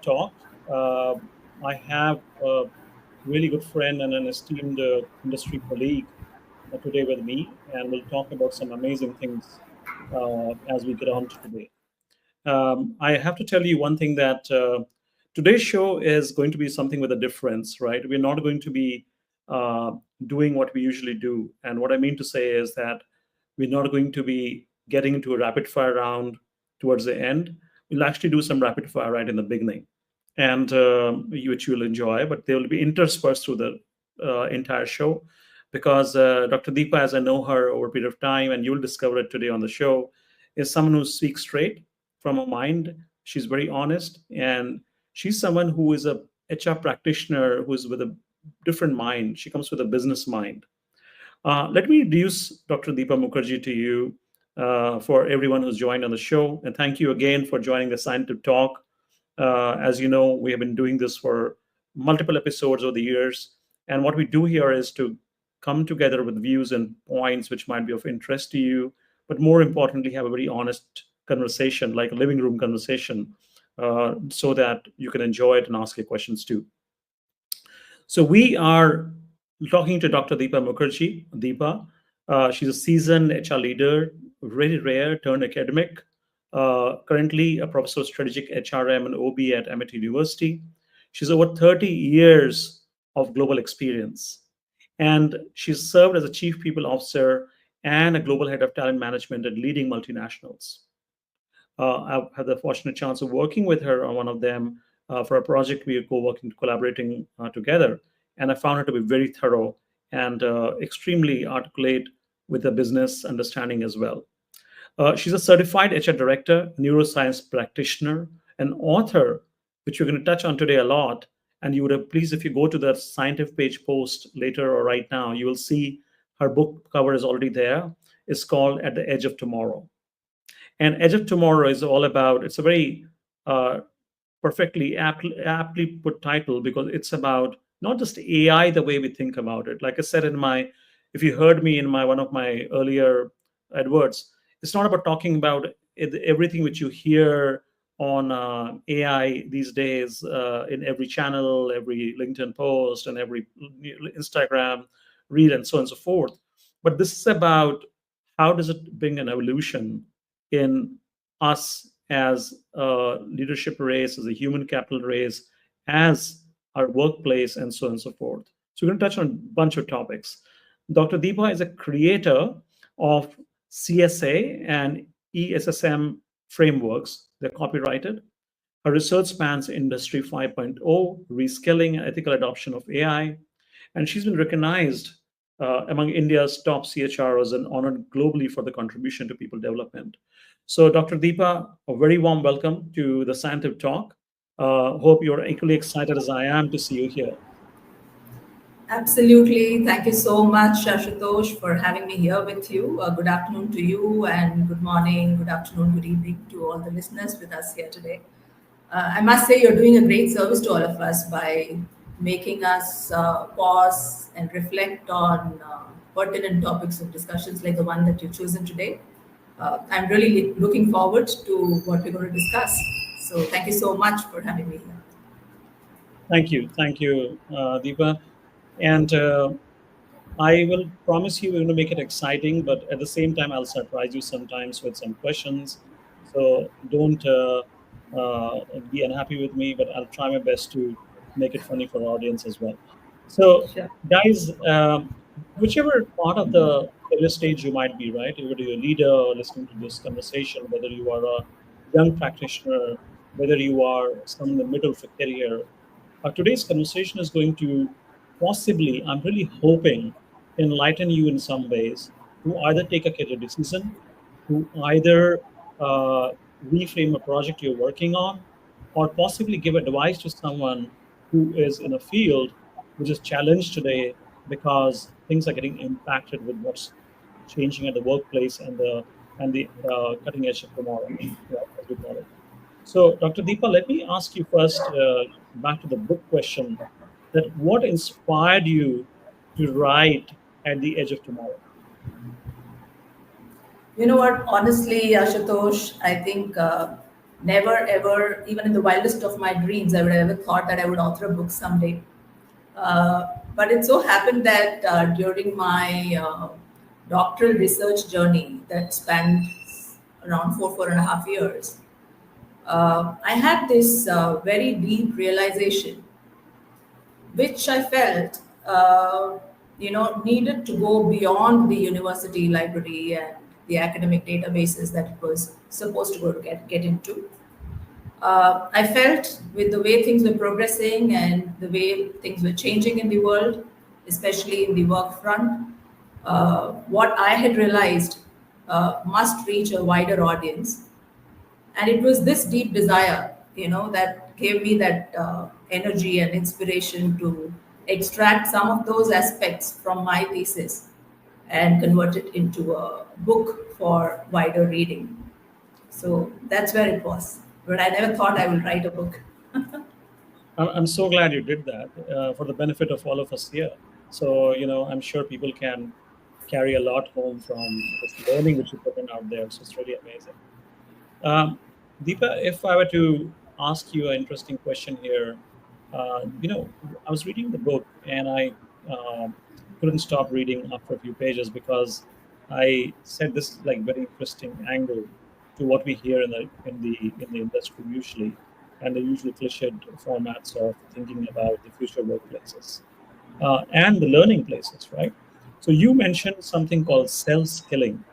Talk. I have a really good friend and an esteemed industry colleague today with me, and we'll talk about some amazing things as we get on to today. I have to tell you one thing that today's show is going to be something with a difference, right? We're not going to be uh, doing what we usually do. And what I mean to say is that we're not going to be getting into a rapid fire round towards the end. We'll actually do some rapid fire right in the beginning, and which you'll enjoy, but they will be interspersed through the entire show because Dr. Deepa, as I know her over a period of time, and you'll discover it today on the show, is someone who speaks straight from her mind. She's very honest, and she's someone who is a HR practitioner who is with a different mind. She comes with a business mind. Let me introduce Dr. Deepa Mukherjee to you for everyone who's joined on the show. And thank you again for joining the Seintiv Talk. As you know, we have been doing this for multiple episodes over the years. And what we do here is to come together with views and points which might be of interest to you, but more importantly, have a very honest conversation, like a living room conversation, so that you can enjoy it and ask your questions too. So we are talking to Dr. Deepa Mukherjee. Deepa, she's a seasoned HR leader, very rare, turned academic, currently a professor of strategic HRM and OB at MIT University. She's over 30 years of global experience. And she's served as a chief people officer and a global head of talent management at leading multinationals. I've had the fortunate chance of working with her on one of them for a project we are collaborating together. And I found her to be very thorough and extremely articulate with the business understanding as well. She's a certified HR director, neuroscience practitioner, an author, which we're going to touch on today a lot. And you would have, please, if you go to the Seintiv page post later or right now, you will see her book cover is already there. It's called At the Edge of Tomorrow. And Edge of Tomorrow is all about, it's a very perfectly aptly put title because it's about not just AI the way we think about it. Like I said if you heard me in one of my earlier adverts, it's not about talking about everything which you hear on AI these days in every channel, every LinkedIn post, and every Instagram reel, and so on and so forth. But this is about how does it bring an evolution in us as a leadership race, as a human capital race, as our workplace, and so on and so forth. So we're going to touch on a bunch of topics. Dr. Deepa is a creator of CSA and ESSM frameworks. They're copyrighted. Her research spans Industry 5.0, reskilling, and ethical adoption of AI. And she's been recognized among India's top CHROs and honored globally for the contribution to people development. So, Dr. Deepa, a very warm welcome to the Seintiv Talk. Hope you're equally excited as I am to see you here. Absolutely. Thank you so much, Ashutosh, for having me here with you. Good afternoon to you, and good morning, good afternoon, good evening to all the listeners with us here today. I must say, you're doing a great service to all of us by making us pause and reflect on pertinent topics of discussions like the one that you've chosen today. I'm really looking forward to what we're going to discuss. So, thank you so much for having me here. Thank you, Deepa. And I will promise you we're going to make it exciting, but at the same time, I'll surprise you sometimes with some questions. So don't be unhappy with me, but I'll try my best to make it funny for our audience as well. So, Sure. guys, whichever part of the career stage you might be, right? Whether you're a leader or listening to this conversation, whether you are a young practitioner, whether you are some in the middle of a career, today's conversation is going to possibly, I'm really hoping, enlighten you in some ways to either take a career decision, to either uh, reframe a project you're working on, or possibly give advice to someone who is in a field which is challenged today because things are getting impacted with what's changing at the workplace and the cutting edge of tomorrow, as we call it. So, Dr. Deepa, let me ask you first, back to the book question, that what inspired you to write At the Edge of Tomorrow? You know what? Honestly, Ashutosh, I think Never ever, even in the wildest of my dreams, I would have ever thought that I would author a book someday. But it so happened that during my doctoral research journey that spanned around 4.5 years, I had this very deep realization, which I felt, needed to go beyond the university library and the academic databases that it was supposed to go to get into. I felt with the way things were progressing and the way things were changing in the world, especially in the work front, what I had realized must reach a wider audience. And it was this deep desire, that gave me that energy and inspiration to extract some of those aspects from my thesis and convert it into a book for wider reading. So that's where it was. But I never thought I would write a book. I'm so glad you did that for the benefit of all of us here. So, I'm sure people can carry a lot home from this learning which you put in out there. So it's really amazing. Um, Deepa, if I were to ask you an interesting question here, I was reading the book and I couldn't stop reading after a few pages because I said this is like very interesting angle to what we hear in the industry usually, and the usual cliched formats of thinking about the future workplaces and the learning places, right? So you mentioned something called self-skilling,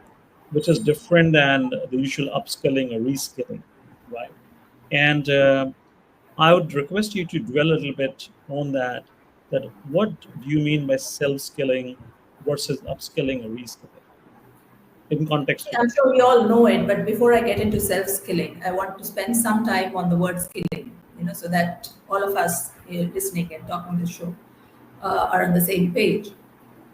which is different than the usual upskilling or reskilling, right? And I would request you to dwell a little bit on that. That what do you mean by self-skilling versus upskilling or reskilling in context to I'm that? sure we all know it, but before I get into self skilling, I want to spend some time on the word skilling, so that all of us here listening and talking the show are on the same page.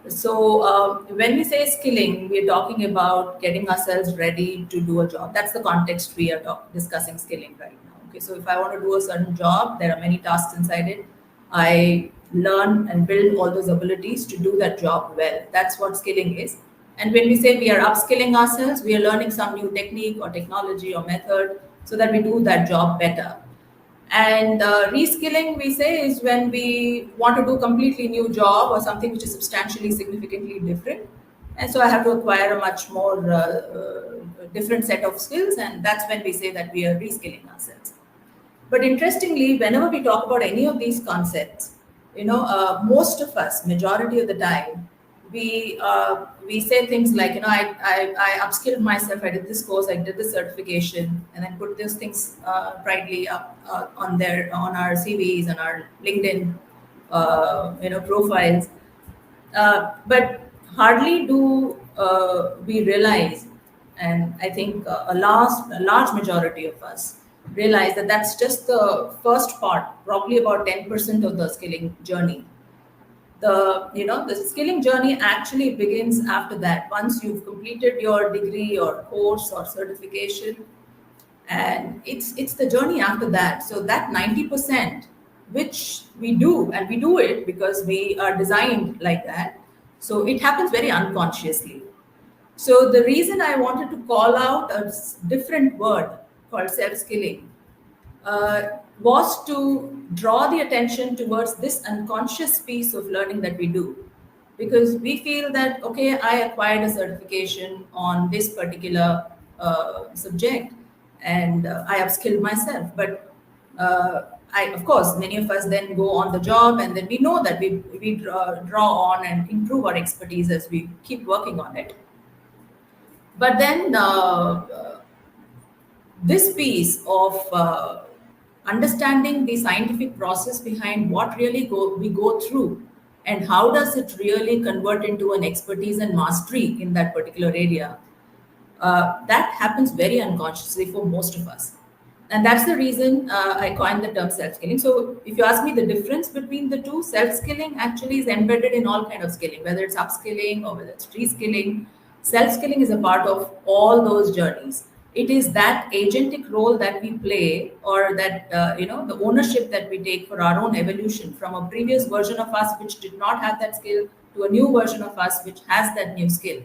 So, when we say skilling, we're talking about getting ourselves ready to do a job. That's the context we are discussing skilling right now. Okay, so if I want to do a certain job, there are many tasks inside it. I learn and build all those abilities to do that job well. That's what skilling is. And when we say we are upskilling ourselves, we are learning some new technique or technology or method so that we do that job better. And reskilling, we say, is when we want to do completely new job or something which is substantially, significantly different. And so I have to acquire a much more different set of skills, and that's when we say that we are reskilling ourselves. But interestingly, whenever we talk about any of these concepts, most of us, majority of the time, we say things like, I upskilled myself, I did this course, I did this certification, and then put those things proudly up on our CVs and our LinkedIn, profiles. But hardly do we realize, and I think a large majority of us realize that that's just the first part, probably about 10% of the skilling journey. The skilling journey actually begins after that. Once you've completed your degree or course or certification, and it's the journey after that. So that 90%, which we do, and we do it because we are designed like that, so it happens very unconsciously. So the reason I wanted to call out a different word called self-skilling was to draw the attention towards this unconscious piece of learning that we do. Because we feel that, okay, I acquired a certification on this particular subject, and I have skilled myself. But of course, many of us then go on the job, and then we know that we draw on and improve our expertise as we keep working on it. But then this piece of understanding the scientific process behind what really we go through, and how does it really convert into an expertise and mastery in that particular area, that happens very unconsciously for most of us. And that's the reason I coined the term self-skilling. So if you ask me the difference between the two, self-skilling actually is embedded in all kind of skilling, whether it's upskilling or whether it's reskilling. Self-skilling is a part of all those journeys. It is that agentic role that we play, or that the ownership that we take for our own evolution from a previous version of us which did not have that skill to a new version of us which has that new skill.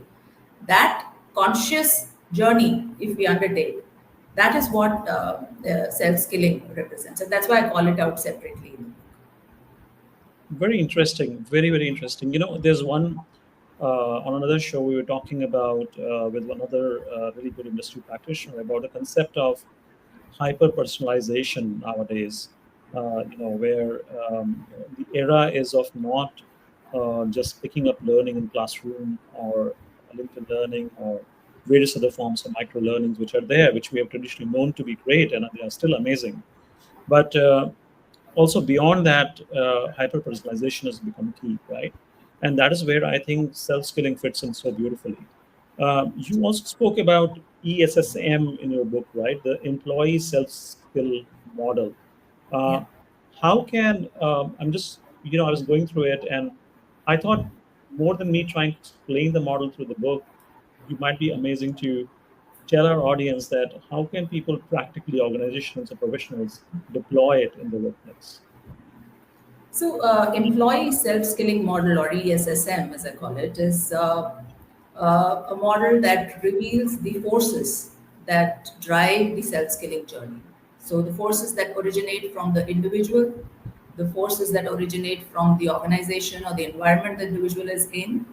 That conscious journey, if we undertake, That is what self skilling represents, and that's why I call it out separately. Very interesting. Very, very interesting. There's one on another show we were talking about with one other really good industry practitioner about the concept of hyper personalization nowadays. Where the era is of not just picking up learning in classroom or LinkedIn learning or various other forms of micro learnings which are there, which we have traditionally known to be great and they are still amazing. But also beyond that, hyper personalization has become key, right? And that is where I think self skilling fits in so beautifully. You also spoke about ESSM in your book, right? The employee self skill model. Yeah. Uh, how can I'm just I was going through it and I thought more than me trying to explain the model through the book, you might be amazing to tell our audience that how can people practically, organizations or professionals, deploy it in the workplace. So, employee self-skilling model, or ESSM, as I call it, is a model that reveals the forces that drive the self-skilling journey. So, the forces that originate from the individual, the forces that originate from the organization or the environment the individual is in,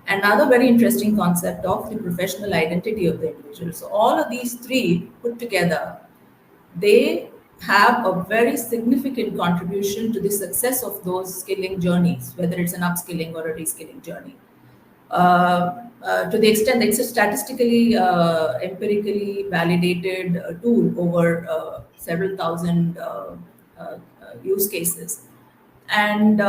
another very interesting concept of the professional identity of the individual. So, all of these three put together, they have a very significant contribution to the success of those skilling journeys, whether it's an upskilling or a reskilling journey. To the extent that it's a statistically, empirically validated tool over several thousand use cases. And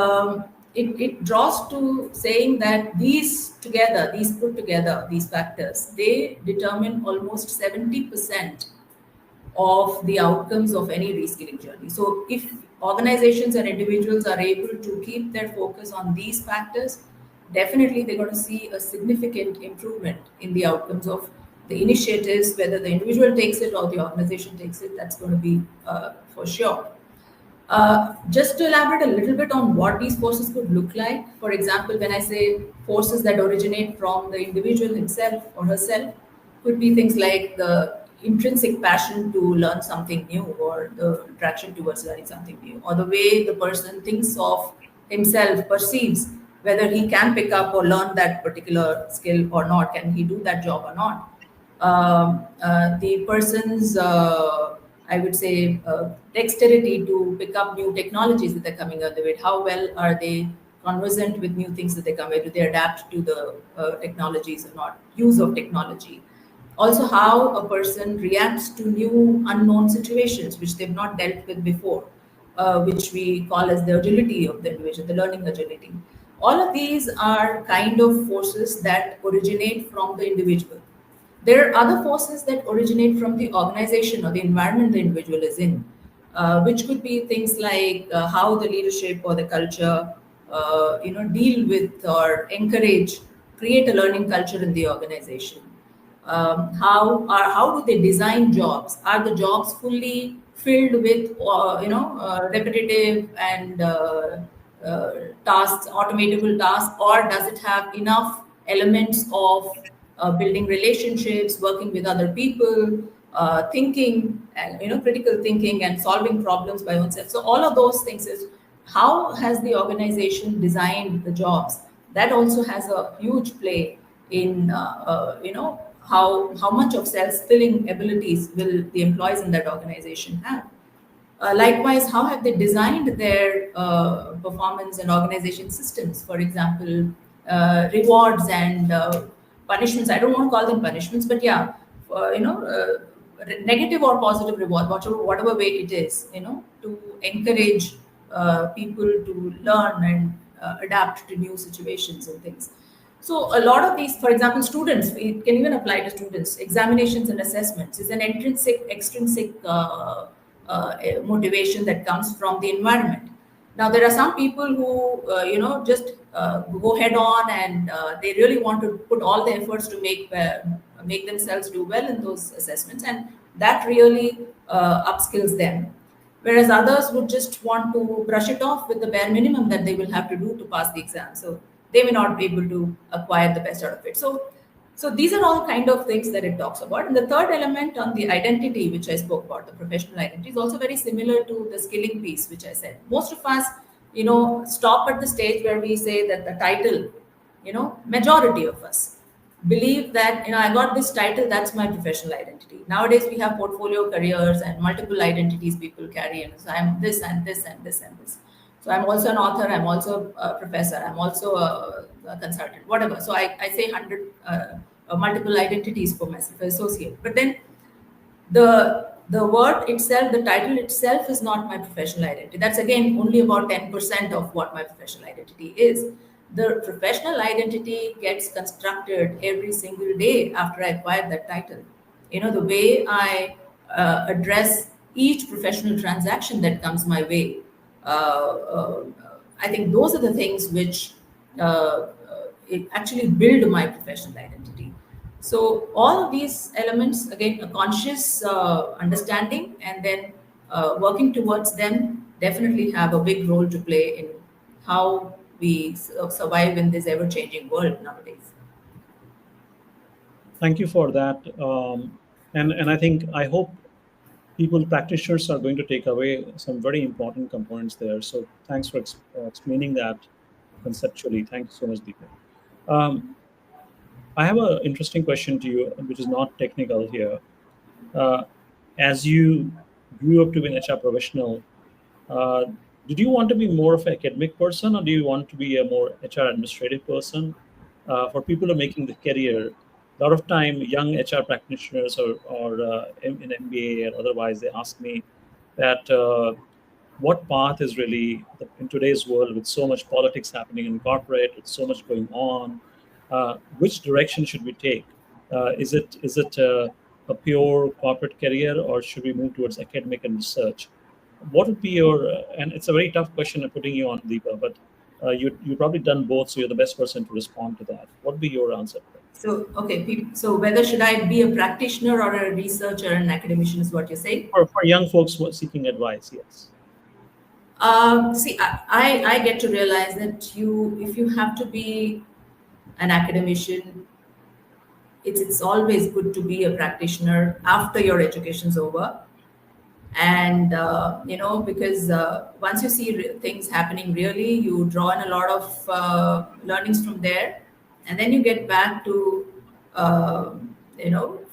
it draws to saying that these put together, these factors, they determine almost 70% of the outcomes of any reskilling journey. So, if organizations and individuals are able to keep their focus on these factors, definitely they're going to see a significant improvement in the outcomes of the initiatives, whether the individual takes it or the organization takes it. That's going to be for sure. Just to elaborate a little bit on what these forces could look like, for example, when I say forces that originate from the individual himself or herself, could be things like the intrinsic passion to learn something new, or the attraction towards learning something new, or the way the person thinks of himself, perceives whether he can pick up or learn that particular skill or not, can he do that job or not. The person's, I would say, dexterity to pick up new technologies that they're coming out with. How well are they conversant with new things that they come with? Do they adapt to the technologies or not? Use of technology. Also, how a person reacts to new unknown situations which they've not dealt with before, which we call as the agility of the individual, the learning agility. All of these are kind of forces that originate from the individual. There are other forces that originate from the organization or the environment the individual is in, which could be things like how the leadership or the culture, deal with or encourage, create a learning culture in the organization. How do they design jobs? Are the jobs fully filled with repetitive and tasks, automatable tasks, or does it have enough elements of building relationships, working with other people, thinking, and critical thinking and solving problems by oneself? So all of those things is how has the organization designed the jobs? That also has a huge play in how much of self-filling abilities will the employees in that organization have. Likewise, how have they designed their performance and organization systems? For example, rewards and punishments. I don't want to call them punishments, but yeah, negative or positive reward, whatever way it is, to encourage people to learn and adapt to new situations and things. So a lot of these, for example, students, it can even apply to students. Examinations and assessments is an extrinsic motivation that comes from the environment. Now, there are some people who, just go head on and they really want to put all the efforts to make themselves do well in those assessments, and that really upskills them. Whereas others would just want to brush it off with the bare minimum that they will have to do to pass the exam. So they may not be able to acquire the best out of it. So So these are all kind of things that it talks about. And the third element on the identity, which I spoke about, the professional identity, is also very similar to the skilling piece, which I said. Most of us, stop at the stage where we say that the title, majority of us believe that, I got this title, that's my professional identity. Nowadays, we have portfolio careers and multiple identities people carry. And so I'm this and this and this and this. So I'm also an author, I'm also a professor, I'm also a consultant, whatever. So I say 100 multiple identities for myself, associate. But then the word itself, the title itself is not my professional identity. That's again only about 10% of what my professional identity is. The professional identity gets constructed every single day after I acquire that title. The way I address each professional transaction that comes my way. I think those are the things which it actually build my professional identity. So all of these elements, again, a conscious understanding and then working towards them definitely have a big role to play in how we survive in this ever-changing world nowadays. Thank you for that. And I hope people practitioners are going to take away some very important components there. So thanks for explaining that conceptually. Thank you so much, Deepa. Um, I have an interesting question to you, which is not technical here. Uh, as you grew up to be an HR professional, uh, did you want to be more of an academic person, or do you want to be a more HR administrative person? For people who are making the career, a lot of time young HR practitioners or in MBA or otherwise, they ask me that what path is really in today's world with so much politics happening in corporate, with so much going on, which direction should we take? Is it a pure corporate career, or should we move towards academic and research? What would be your and it's a very tough question I'm putting you on, Deepa, but you've probably done both, so you're the best person to respond to that. What would be your answer to that? So, okay, so whether should I be a practitioner or a researcher and academician is what you're saying? For young folks who are seeking advice, yes. See, I get to realize that if you have to be an academician, it's always good to be a practitioner after your education's over. And, because once you see things happening really, you draw in a lot of learnings from there. And then you get back to,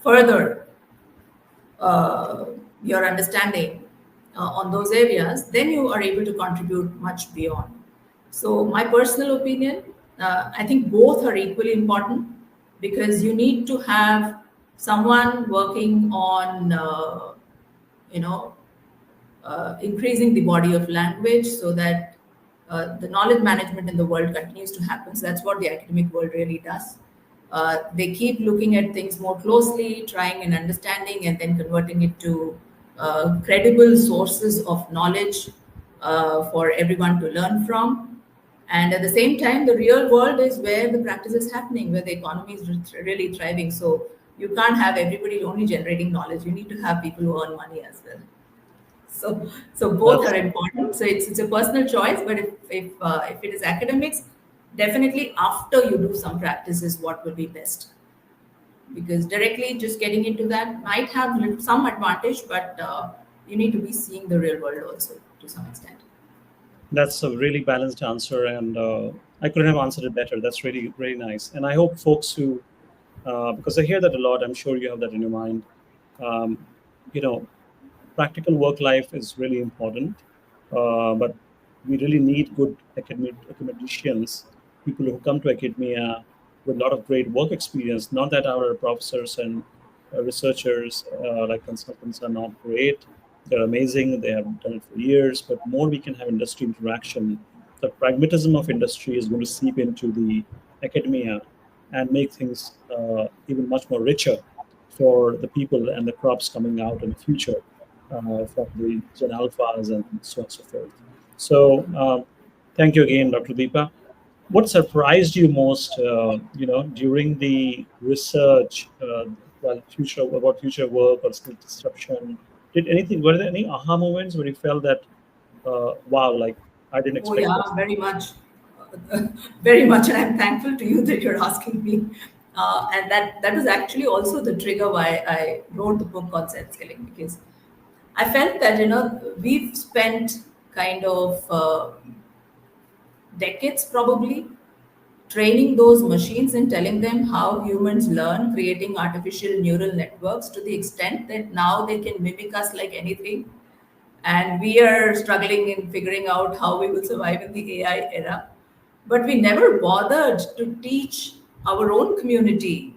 further your understanding on those areas, then you are able to contribute much beyond. So, my personal opinion, I think both are equally important because you need to have someone working on, you know, increasing the body of language so that the knowledge management in the world continues to happen. So that's what the academic world really does. They keep looking at things more closely, trying and understanding, and then converting it to credible sources of knowledge for everyone to learn from. And at the same time, the real world is where the practice is happening, where the economy is really thriving. So you can't have everybody only generating knowledge. You need to have people who earn money as well. So both That's are important. So it's a personal choice. But if it is academics, definitely after you do some practice is what will be best. Because directly just getting into that might have some advantage, but you need to be seeing the real world also to some extent. That's a really balanced answer, and I couldn't have answered it better. That's really, really nice. And I hope folks who, because I hear that a lot, I'm sure you have that in your mind. Um, you know, practical work life is really important, but we really need good academicians, people who come to academia with a lot of great work experience. Not that our professors and researchers, like consultants, are not great. They're amazing. They have done it for years, but more we can have industry interaction. The pragmatism of industry is going to seep into the academia and make things even much more richer for the people and the crops coming out in the future from the Gen Alphas and so on and so forth. So thank you again, Dr. Deepa. What surprised you most, during the research, about future work or skill disruption? Were there any aha moments where you felt that, wow, like I didn't Oh expect yeah, this? very much, very much, and I'm thankful to you that you're asking me. And that was actually also the trigger why I wrote the book on self skilling, because I felt that we've spent kind of decades probably training those machines and telling them how humans learn, creating artificial neural networks to the extent that now they can mimic us like anything. And we are struggling in figuring out how we will survive in the AI era. But we never bothered to teach our own community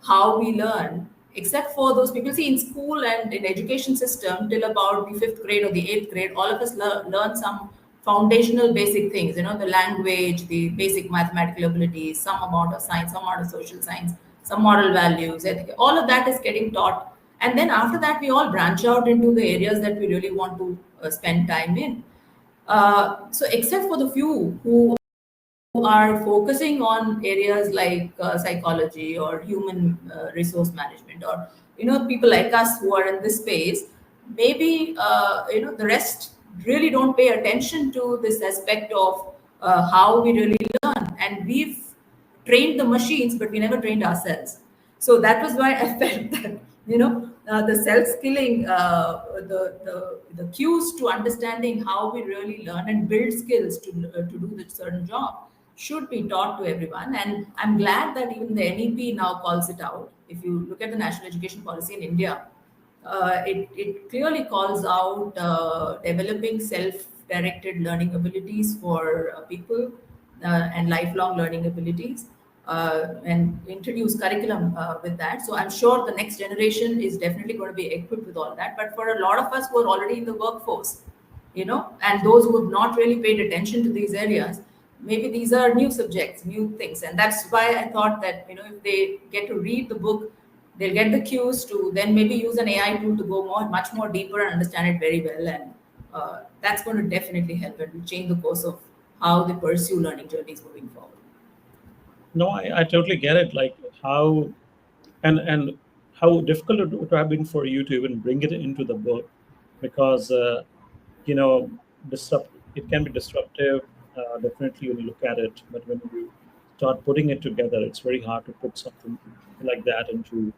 how we learn, except for those people. See, in school and in education system, till about the fifth grade or the eighth grade, all of us learn some foundational basic things, the language, the basic mathematical abilities, some amount of science, some amount of social science, some moral values, ethics. All of that is getting taught. And then after that, we all branch out into the areas that we really want to spend time in. So, except for the few who are focusing on areas like psychology or human resource management, or people like us who are in this space, maybe the rest really don't pay attention to this aspect of how we really learn. And we've trained the machines, but we never trained ourselves. So that was why I felt that the self skilling, the cues to understanding how we really learn and build skills to do the certain job should be taught to everyone. And I'm glad that even the NEP now calls it out. If you look at the national education policy in India, it clearly calls out developing self-directed learning abilities for people, and lifelong learning abilities, and introduce curriculum with that. So I'm sure the next generation is definitely going to be equipped with all that. But for a lot of us who are already in the workforce, and those who have not really paid attention to these areas, maybe these are new subjects, new things. And that's why I thought that if they get to read the book, they'll get the cues to then maybe use an AI tool to go much more deeper and understand it very well. And that's going to definitely help it to change the course of how they pursue learning journeys moving forward. No, I totally get it. Like how and how difficult it would have been for you to even bring it into the book, because you know disrupt it can be disruptive, definitely when you look at it, but when you start putting it together, it's very hard to put something like that into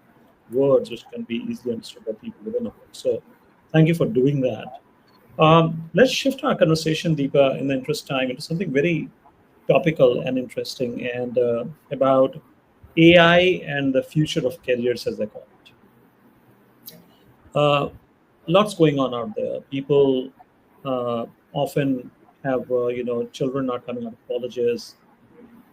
words which can be easily understood by people within a book. So thank you for doing that. Let's shift our conversation, Deepa, in the interest of time, into something very topical and interesting, and about AI and the future of careers, as they call it. Uh, Lots going on out there. People often have, children not coming out of colleges,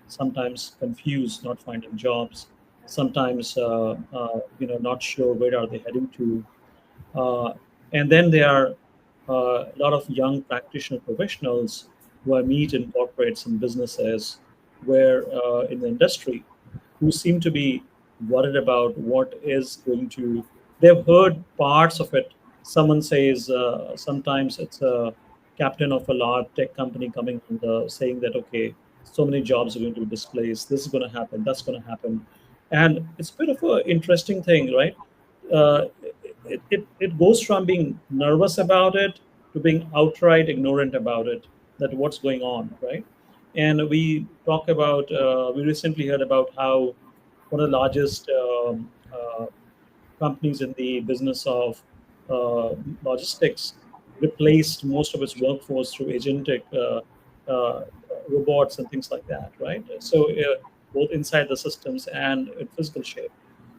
sometimes confused, not finding jobs, sometimes, not sure where are they heading to. Uh, and then there are a lot of young practitioner professionals who I meet in corporates and businesses, where in the industry, who seem to be worried about what is going to. They've heard parts of it. Someone says sometimes it's a captain of a large tech company coming on the saying that okay, so many jobs are going to be displaced. This is going to happen. That's going to happen, and it's a bit of an interesting thing, right? Uh, it goes from being nervous about it to being outright ignorant about it, that what's going on, right? And we recently heard about how one of the largest companies in the business of logistics replaced most of its workforce through agentic robots and things like that, right? So both inside the systems and in physical shape.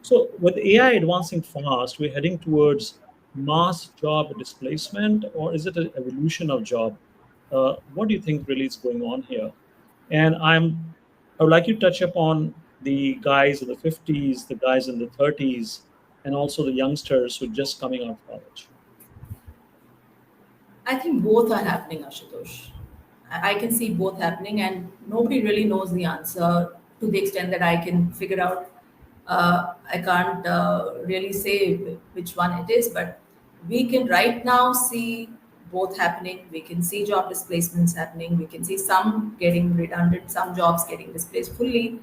So with AI advancing fast, we're heading towards mass job displacement, or is it an evolution of job? What do you think really is going on here? And I would like you to touch upon the guys in the 50s, the guys in the 30s, and also the youngsters who are just coming out of college. I think both are happening, Ashutosh. I can see both happening, and nobody really knows the answer to the extent that I can figure out. I can't really say which one it is, but we can right now see both happening. We can see job displacements happening. We can see some getting redundant, some jobs getting displaced fully,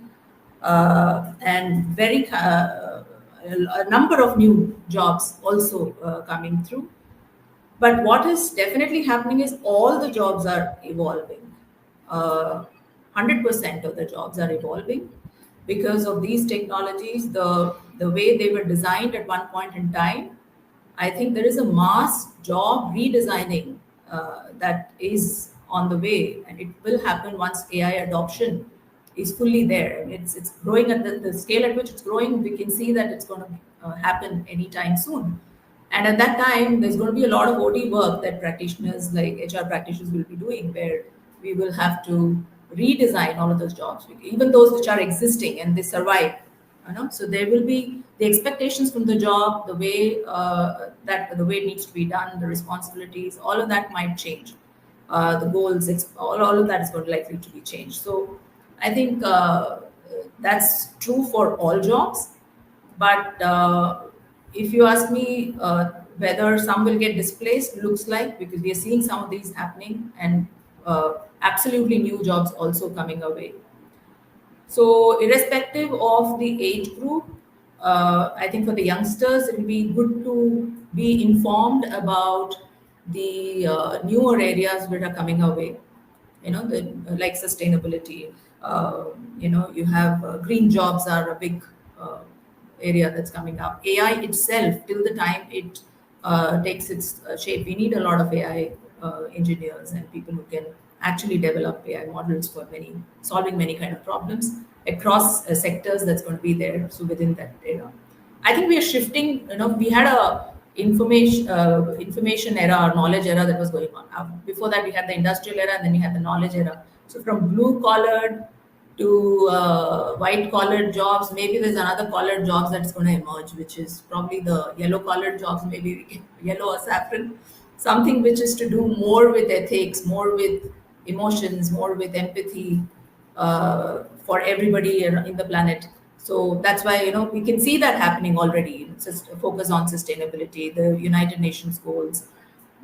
and a number of new jobs also coming through. But what is definitely happening is all the jobs are evolving. 100% of the jobs are evolving, because of these technologies, the way they were designed at one point in time. I think there is a mass job redesigning that is on the way, and it will happen once AI adoption is fully there. It's growing at the scale at which it's growing. We can see that it's going to happen anytime soon. And at that time, there's going to be a lot of OT work that practitioners like HR practitioners will be doing, where we will have to redesign all of those jobs, even those which are existing and they survive. So there will be the expectations from the job, the way the way it needs to be done, the responsibilities, all of that might change. The goals, all of that is going to likely to be changed. So I think that's true for all jobs. But if you ask me whether some will get displaced, looks like, because we are seeing some of these happening, and absolutely new jobs also coming our way. So, irrespective of the age group, I think for the youngsters, it will be good to be informed about the newer areas that are coming our way. Like sustainability. You have green jobs are a big uh, area that's coming up. AI itself, till the time it takes its shape, we need a lot of AI engineers and people who can actually develop AI models for solving many kind of problems across sectors that's going to be there. So within that area, I think we are shifting. We had a information era or knowledge era that was going on. Before that, we had the industrial era, and then we had the knowledge era. So from blue collared to white collared jobs, maybe there's another collared jobs that's going to emerge, which is probably the yellow collared jobs. Maybe we can yellow or saffron, something which is to do more with ethics, more with emotions, more with empathy for everybody in the planet. So that's why we can see that happening already. Just focus on sustainability, the United Nations goals,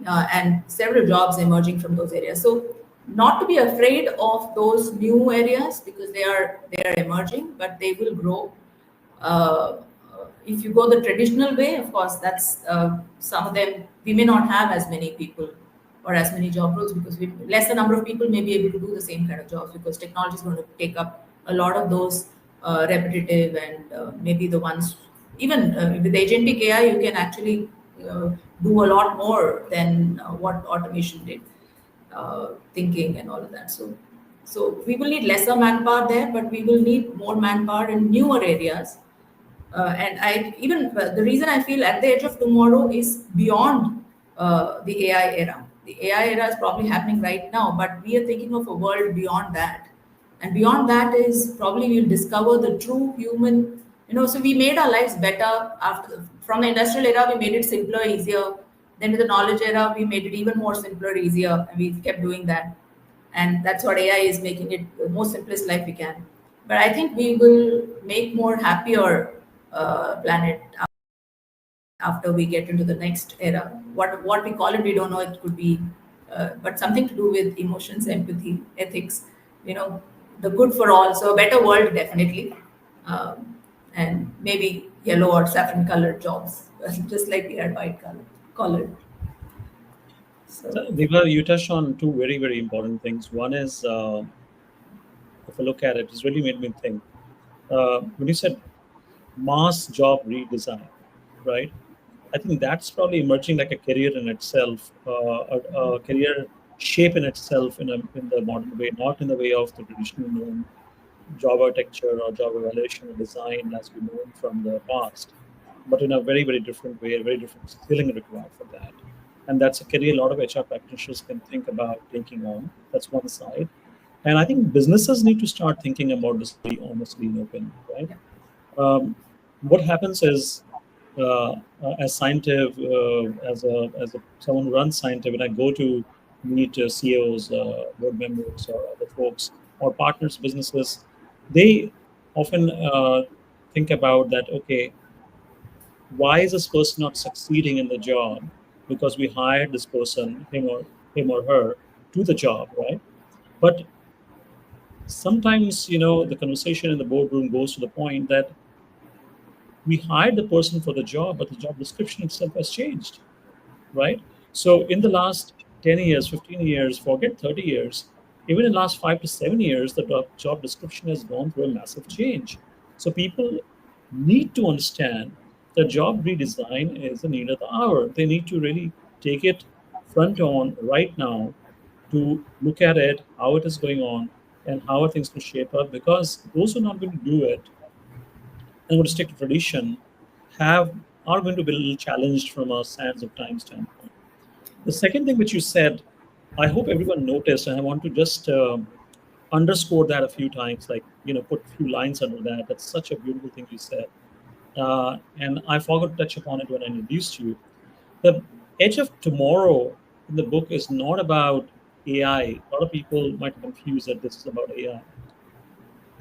and several jobs emerging from those areas. So not to be afraid of those new areas, because they are emerging, but they will grow. Uh, if you go the traditional way, of course, that's some of them we may not have as many people or as many job roles, because lesser number of people may be able to do the same kind of jobs, because technology is going to take up a lot of those repetitive and maybe the ones, even with agentic AI, you can actually do a lot more than what automation did, thinking and all of that. So we will need lesser manpower there, but we will need more manpower in newer areas. And I even the reason I feel at the edge of tomorrow is beyond the AI era. The AI era is probably happening right now, but we are thinking of a world beyond that. And beyond that is probably we'll discover the true human. So we made our lives better from the industrial era. We made it simpler, easier. Then with the knowledge era, we made it even more simpler, easier, and we kept doing that. And that's what AI is making it the most simplest life we can. But I think we will make more happier planet after we get into the next era. What we call it, we don't know. It could be, but something to do with emotions, empathy, ethics. The good for all. So a better world, definitely, and maybe yellow or saffron colored jobs, just like we had white colored. So, So Deepa, you touched on two very, very important things. One is, if I look at it, it's really made me think. When you said mass job redesign, right? I think that's probably emerging like a career in itself, a career shape in itself in the modern way, not in the way of the traditional known job architecture or job evaluation or design as we know it from the past, but in a very, very different way, a very different skilling required for that. And that's a career a lot of HR practitioners can think about taking on. That's one side. And I think businesses need to start thinking about this very honestly and open, right? yeah, Um, what happens is, as Seintiv, as a someone who runs Seintiv, when I go to meet CEOs, board members, or other folks, or partners, businesses, they often think about that. Okay, why is this person not succeeding in the job? Because we hired this person, him or her, to the job, right? But sometimes, the conversation in the boardroom goes to the point that we hired the person for the job, but the job description itself has changed, right? So in the last 10 years, 15 years, forget 30 years, even in the last 5 to 7 years, the job description has gone through a massive change. So people need to understand that job redesign is the need of the hour. They need to really take it front on right now to look at it, how it is going on, and how are things going to shape up. Because those who are not going to do it and want to stick to tradition have are going to be a little challenged from a sands of time standpoint. The second thing which you said, I hope everyone noticed, and I want to just underscore that a few times, like put a few lines under that. That's such a beautiful thing you said, and I forgot to touch upon it when I introduced you. The edge of tomorrow in the book is not about AI. A lot of people might confuse that this is about AI.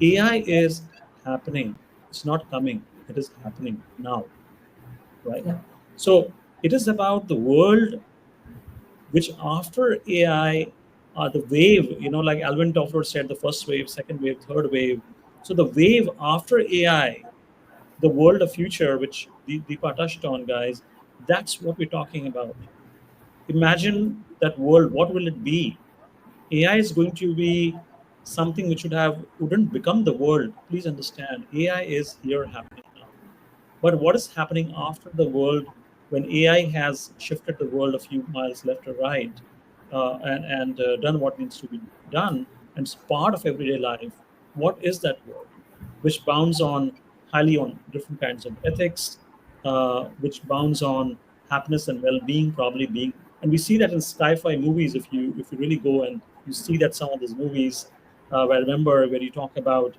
AI is happening. It's not coming. It is happening now, right? Yeah. So it is about the world which after AI, the wave, like Alvin Toffler said, the first wave, second wave, third wave. So the wave after AI, the world of future, which Deepa touched on, guys, that's what we're talking about. Imagine that world. What will it be? AI is going to be something which wouldn't become the world. Please understand, AI is here happening now. But what is happening after the world when AI has shifted the world a few miles left or right, and done what needs to be done, and it's part of everyday life? What is that world? Which bounds on highly on different kinds of ethics, which bounds on happiness and well-being, probably being. And we see that in sci-fi movies. If you really go and you see that some of these movies, where I remember where you talk about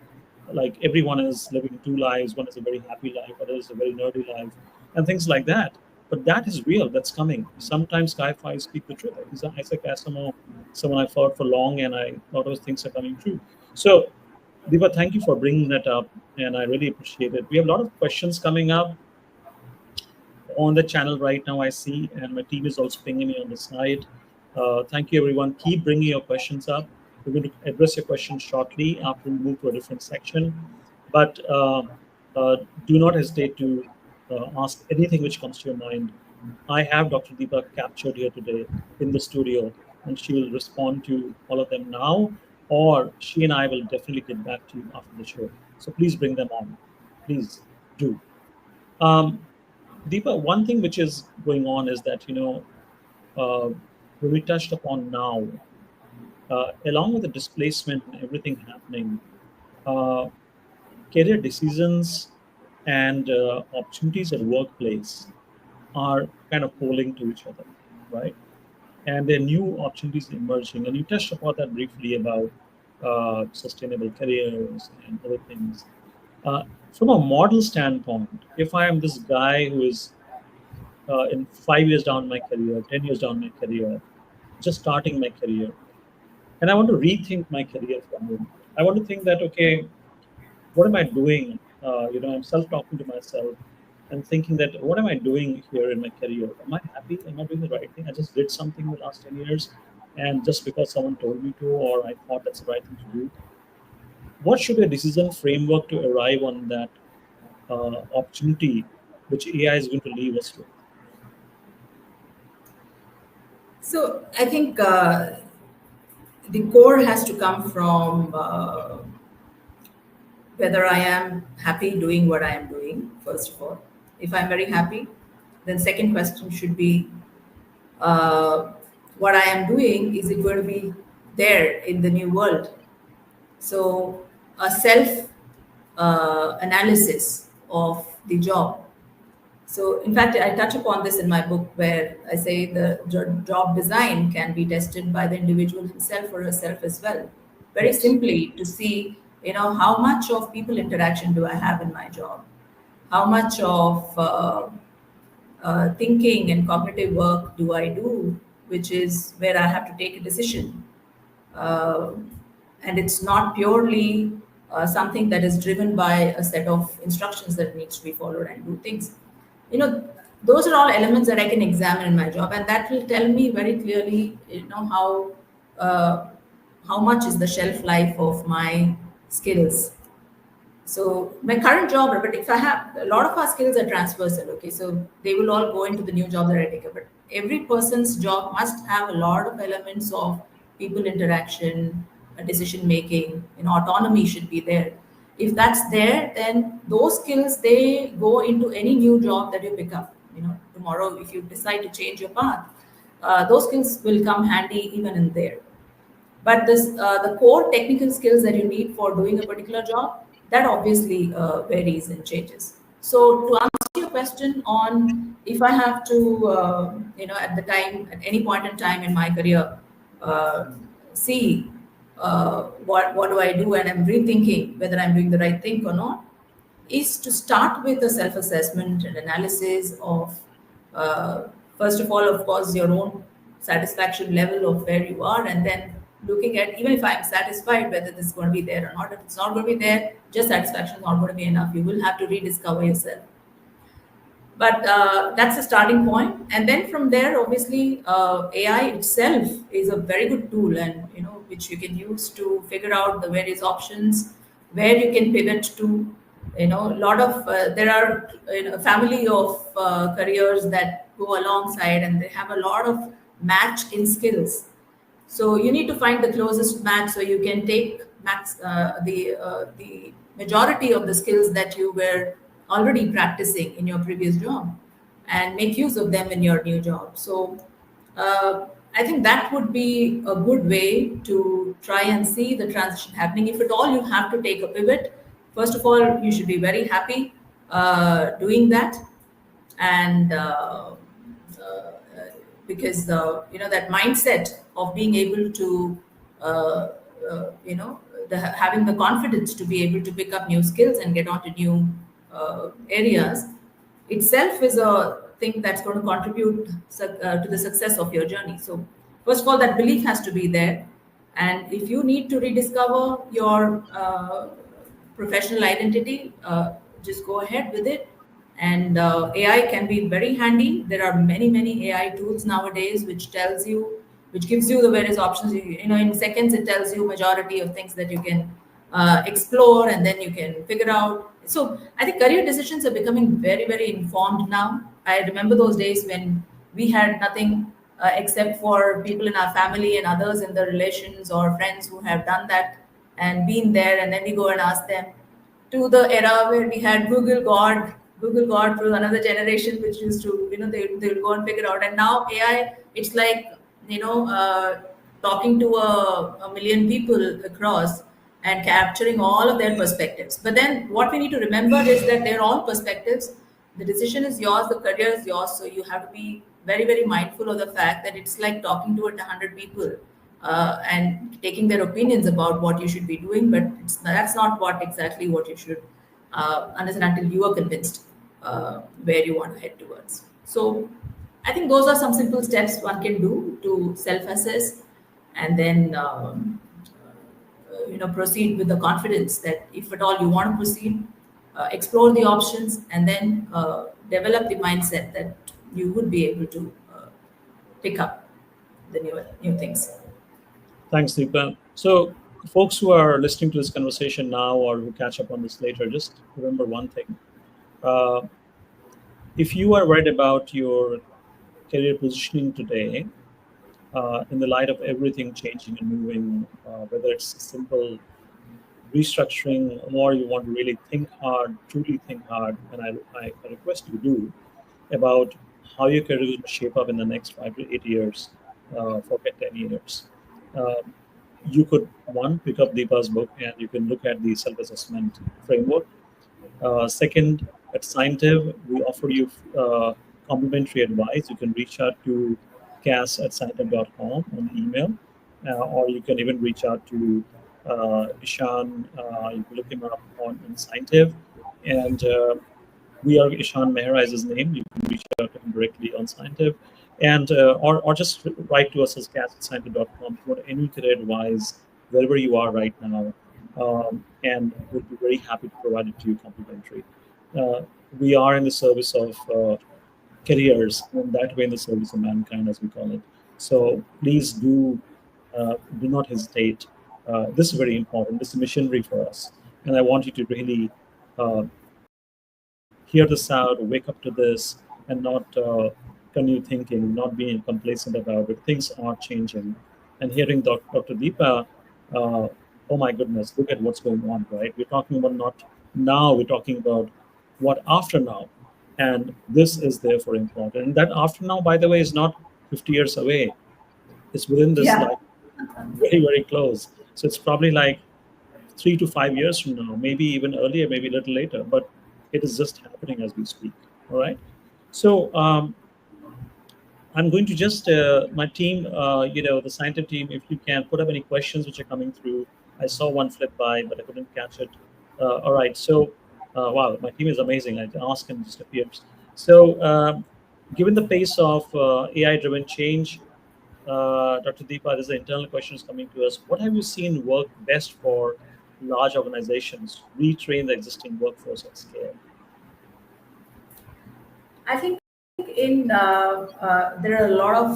like everyone is living two lives. One is a very happy life, other is a very nerdy life, and things like that. But that is real. That's coming. Sometimes sci-fi speak the truth. Like Isaac Asimov, someone I followed for long, and a lot of things are coming true. So, Deepa, thank you for bringing that up, and I really appreciate it. We have a lot of questions coming up on the channel right now, I see, and my team is also pinging me on the side. Thank you, everyone. Keep bringing your questions up. We're going to address your questions shortly after we move to a different section. But uh, do not hesitate to ask anything which comes to your mind. I have Dr. Deepa captured here today in the studio, and she will respond to all of them now, or she and I will definitely get back to you after the show. So please bring them on. Please do. Um, Deepa, one thing which is going on is that, uh, when we touched upon now, along with the displacement and everything happening, uh, career decisions and opportunities at workplace are kind of polling to each other, right? And there are new opportunities emerging. And you touched upon that briefly about sustainable careers and other things. Uh, from a model standpoint, if I am this guy who is in 5 years down my career, 10 years down my career, just starting my career. And I want to rethink my career for a moment. I want to think that, okay, what am I doing? I'm self talking to myself and thinking that what am I doing here in my career? Am I happy? Am I doing the right thing? I just did something in the last 10 years. And just because someone told me to, or I thought that's the right thing to do, what should be a decision framework to arrive on that opportunity which AI is going to leave us with? So I think the core has to come from whether I am happy doing what I am doing, first of all. If I'm very happy, then second question should be uh, what I am doing, is it going to be there in the new world? So a self analysis of the job. So, in fact, I touch upon this in my book where I say the job design can be tested by the individual himself or herself as well. Very Yes. simply to see, how much of people interaction do I have in my job? How much of thinking and cognitive work do I do, which is where I have to take a decision. Uh, and it's not purely something that is driven by a set of instructions that needs to be followed and do things. You know, those are all elements that I can examine in my job, and that will tell me very clearly, uh, how much is the shelf life of my skills. So my current job, but if I have a lot of our skills are transversal, okay, so they will all go into the new job that I take up. But every person's job must have a lot of elements of people interaction, decision making, autonomy should be there. If that's there, then those skills, they go into any new job that you pick up. Tomorrow, if you decide to change your path, those skills will come handy even in there. But the core technical skills that you need for doing a particular job, that obviously varies and changes. So to answer your question on, if I have to, at the time, at any point in time in my career, uh, see what do I do, and I'm rethinking whether I'm doing the right thing or not, is to start with a self-assessment and analysis of, uh, first of all, of course, your own satisfaction level of where you are, and then looking at, even if I'm satisfied, whether this is going to be there or not. If it's not going to be there, just satisfaction is not going to be enough. You will have to rediscover yourself. But that's a starting point, and then from there, obviously, AI itself is a very good tool, and which you can use to figure out the various options where you can pivot to. A lot of there are a family of careers that go alongside, and they have a lot of match in skills. So you need to find the closest match, so you can take the majority of the skills that you were already practicing in your previous job, and make use of them in your new job. So I think that would be a good way to try and see the transition happening. If at all you have to take a pivot, first of all, you should be very happy doing that, and because that mindset of being able to uh, having the confidence to be able to pick up new skills and get onto new areas itself is a thing that's going to contribute to the success of your journey. So first of all, that belief has to be there, and if you need to rediscover your professional identity, just go ahead with it. And AI can be very handy. There are many AI tools nowadays which gives you the various options. In seconds it tells you majority of things that you can explore, and then you can figure out. So I think career decisions are becoming very informed now. I remember those days when we had nothing except for people in our family and others in the relations or friends who have done that and been there, and then we go and ask them, to the era where we had Google God for another generation, which used to, they'll go and figure out. And now AI, it's like, talking to a million people across and capturing all of their perspectives. But then what we need to remember is that they're all perspectives. The decision is yours, the career is yours. So you have to be very mindful of the fact that it's like talking to 100 people and taking their opinions about what you should be doing, but that's not what you should, unless and until you are convinced where you want to head towards. So I think those are some simple steps one can do to self-assess, and then proceed with the confidence that if at all you want to proceed, explore the options, and then develop the mindset that you would be able to pick up the new things. Thanks, Deepa. So, folks who are listening to this conversation now or who catch up on this later, just remember one thing. Uh, if you are worried about your career positioning today, in the light of everything changing and moving, whether it's simple restructuring or you want to really think hard, truly think hard, and I request you do, about how your career is going to shape up in the next 5 to 8 years, for 10 years. Um, you could, one, pick up Deepa's book and you can look at the self-assessment framework. Second, at Seintiv, we offer you complimentary advice. You can reach out to cass@seintiv.com on email, or you can even reach out to Ishan. You can look him up on Seintiv. And we are Ishan Mehra is his name. You can reach out to him directly on Seintiv. And or just write to us as cass@seintiv.com if you want any career advice wherever you are right now. And we'll be very happy to provide it to you complimentary. Uh, we are in the service of careers, and that way in the service of mankind, as we call it. So please do not hesitate. This is very important. This is missionary for us, and I want you to really uh, hear this out, wake up to this, and not continue thinking, not being complacent about it. Things are changing, and hearing Dr. Deepa. Uh, oh my goodness, look at what's going on, right? We're talking about not now, we're talking about what after now. And this is therefore important. And that after now, by the way, is not 50 years away. It's within this, Yeah. like, very, very close. So it's probably like 3 to 5 years from now, maybe even earlier, maybe a little later, but it is just happening as we speak. All right. So I'm going to just my team, the scientific team. If you can put up any questions which are coming through, I saw one flip by, but I couldn't catch it. All right, so wow, my team is amazing. I ask and it just appears. So, given the pace of AI-driven change, Dr. Deepa, there's an internal questions coming to us. What have you seen work best for large organizations retrain the existing workforce at scale? I think in there are a lot of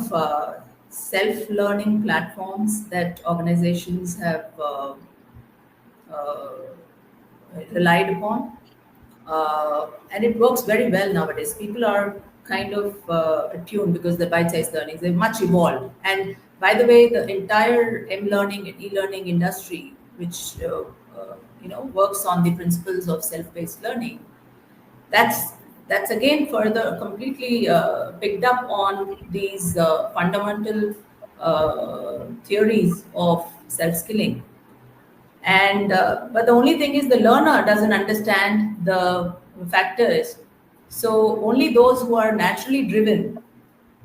self-learning platforms that organizations have uh, relied upon, and it works very well nowadays. People are kind of attuned because the bite-sized learnings they're much evolved. And by the way, the entire m-learning and e-learning industry, which works on the principles of self-paced learning, that's that's again further completely picked up on these fundamental theories of self-skilling. And but the only thing is the learner doesn't understand the factors. So only those who are naturally driven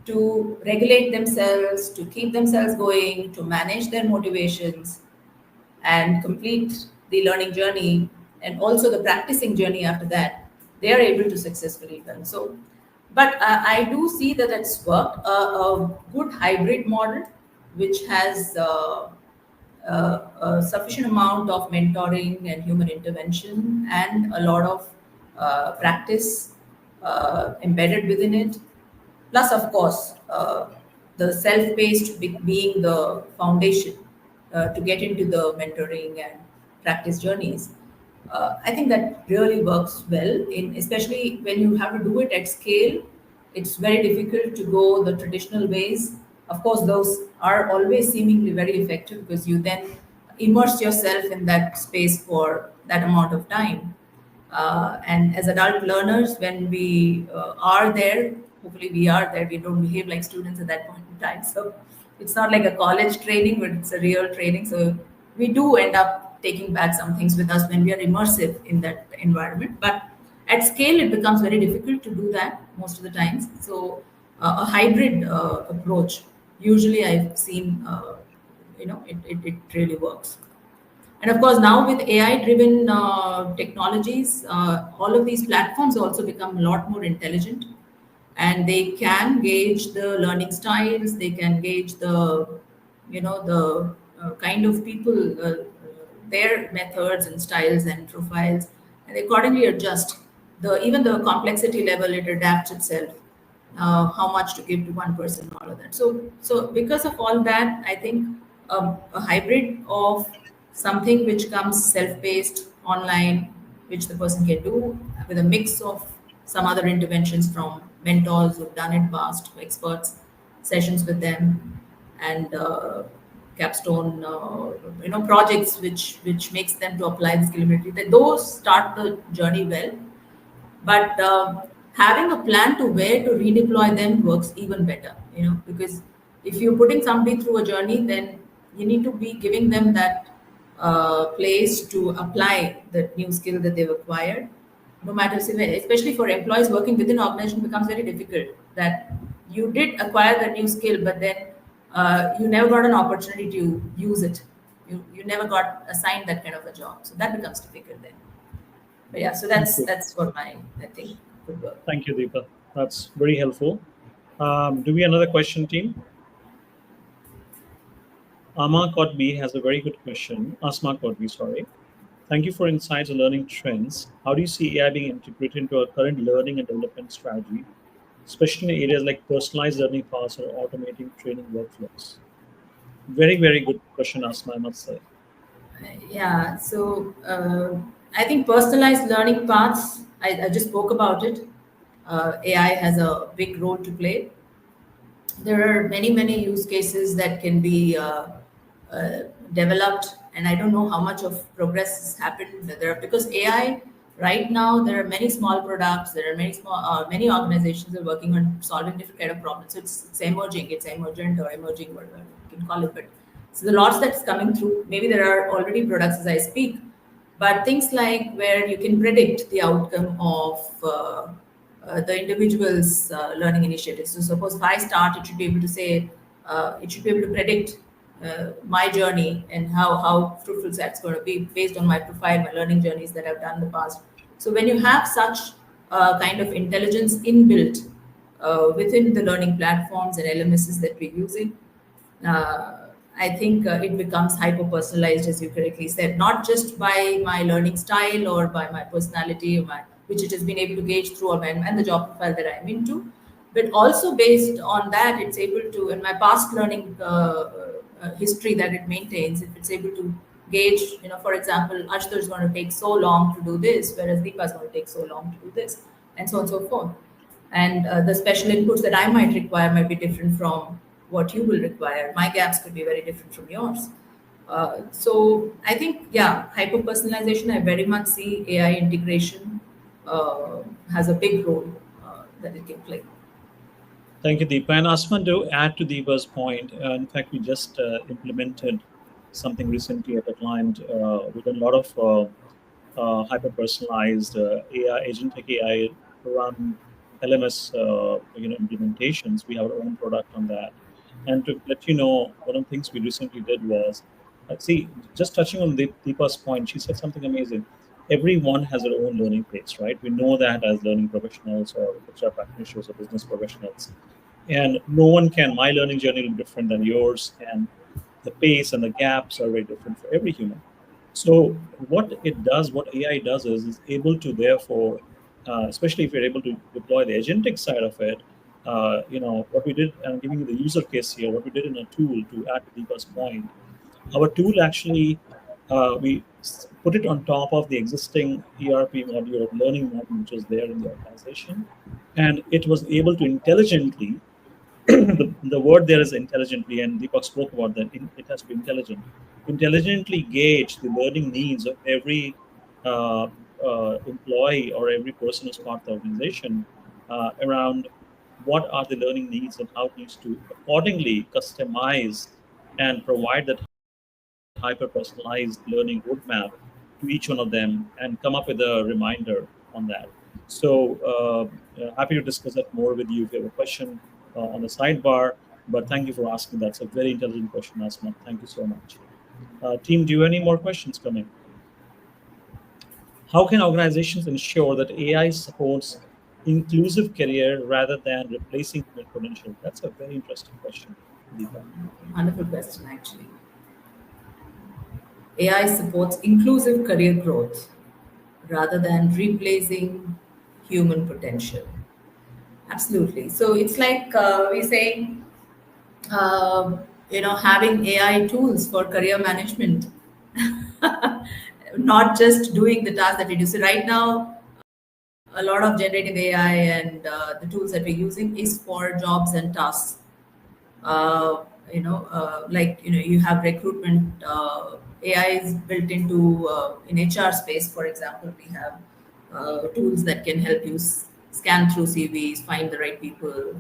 to regulate themselves, to keep themselves going, to manage their motivations, and complete the learning journey and also the practicing journey after that, they are able to successfully learn. So, but I do see that it's worked. A good hybrid model, which has a sufficient amount of mentoring and human intervention and a lot of practice embedded within it. Plus, of course, the self-paced being the foundation to get into the mentoring and practice journeys. I think that really works well, in especially when you have to do it at scale. It's very difficult to go the traditional ways. Of course, those are always seemingly very effective because you then immerse yourself in that space for that amount of time. And as adult learners, when we are there, hopefully we are there, we don't behave like students at that point in time. So it's not like a college training, but it's a real training. So we do end up taking back some things with us when we are immersive in that environment. But at scale, it becomes very difficult to do that most of the times. So a hybrid approach, usually I've seen, it really works. And of course, now with AI driven technologies, all of these platforms also become a lot more intelligent, and they can gauge the learning styles, they can gauge the kind of people, their methods and styles and profiles, and they accordingly adjust. Even the complexity level, it adapts itself, how much to give to one person, all of that. So because of all that, I think a hybrid of something which comes self-paced online, which the person can do with a mix of some other interventions from mentors who've done it past, experts, sessions with them, and capstone projects which makes them to apply the skill ability. That those start the journey well, but having a plan to where to redeploy them works even better, because if you're putting somebody through a journey, then you need to be giving them that place to apply the new skill that they've acquired. No matter, especially for employees working within organization, becomes very difficult that you did acquire the new skill, but then you never got an opportunity to use it. You never got assigned that kind of a job, so that becomes difficult then. But yeah, so Thank that's you. that's what I think would work. Thank you, Deepa. That's very helpful. Do we another question, team? Ama Kotbi has a very good question. Asma Kotbi, sorry. Thank you for insights on learning trends. How do you see AI being integrated into our current learning and development strategy, especially in areas like personalized learning paths or automating training workflows? Very, very good question, Asma, I must say. Yeah, so I think personalized learning paths. I just spoke about it. AI has a big role to play. There are many use cases that can be developed and I don't know how much of progress has happened there because AI right now there are many small products, there are many organizations are working on solving different kind of problems. So it's emerging, it's emergent or emerging, whatever you can call it. But so the lots that's coming through, maybe there are already products as I speak, but things like where you can predict the outcome of the individual's learning initiatives. So suppose if I start, it should be able to say, it should be able to predict my journey and how fruitful that's going to be based on my profile, my learning journeys that I've done in the past. So when you have such kind of intelligence inbuilt within the learning platforms and LMSs that we're using, uh, I think it becomes hyper personalized, as you correctly said, not just by my learning style or by my personality, or which it has been able to gauge through and the job profile that I'm into, but also based on that, it's able to, in my past learning history that it maintains, if it's able to gauge, for example, Ashutosh is going to take so long to do this, whereas Deepa is going to take so long to do this, and so on and so forth. And the special inputs that I might require might be different from what you will require. My gaps could be very different from yours. So I think, yeah, hyper personalization, I very much see AI integration has a big role that it can play. Thank you, Deepa. And Asman, to add to Deepa's point, in fact, we just implemented something recently at a client with a lot of hyper personalized AI, agentic AI run LMS implementations. We have our own product on that. And to let you know, one of the things we recently did was see, just touching on Deepa's point, she said something amazing. Everyone has their own learning pace, right? We know that as learning professionals or HR practitioners or business professionals. And no one can, my learning journey will be different than yours. And the pace and the gaps are very different for every human. So what AI does is able to therefore, especially if you're able to deploy the agentic side of it, what we did, and I'm giving you the user case here, what we did in a tool to add to Deepa's point, our tool actually, put it on top of the existing ERP module or learning module which was there in the organization, and it was able to intelligently the word there is intelligently, and Deepak spoke about that. It has to be intelligent. Intelligently gauge the learning needs of every uh, employee or every person who's part of the organization around what are the learning needs and how it needs to accordingly customize and provide that hyper personalized learning roadmap to each one of them and come up with a reminder on that. So, happy to discuss that more with you if you have a question on the sidebar. But thank you for asking. That's a very intelligent question, Asma. Thank you so much. Team, do you have any more questions coming? How can organizations ensure that AI supports inclusive career rather than replacing human potential? That's a very interesting question, Deepa. Wonderful question, actually. AI supports inclusive career growth rather than replacing human potential. Absolutely. So it's like we say, uh, having AI tools for career management, not just doing the task that we do. So right now, a lot of generative AI and the tools that we're using is for jobs and tasks. Like you have recruitment. AI is built into in HR space, for example. We have tools that can help you scan through CVs, find the right people.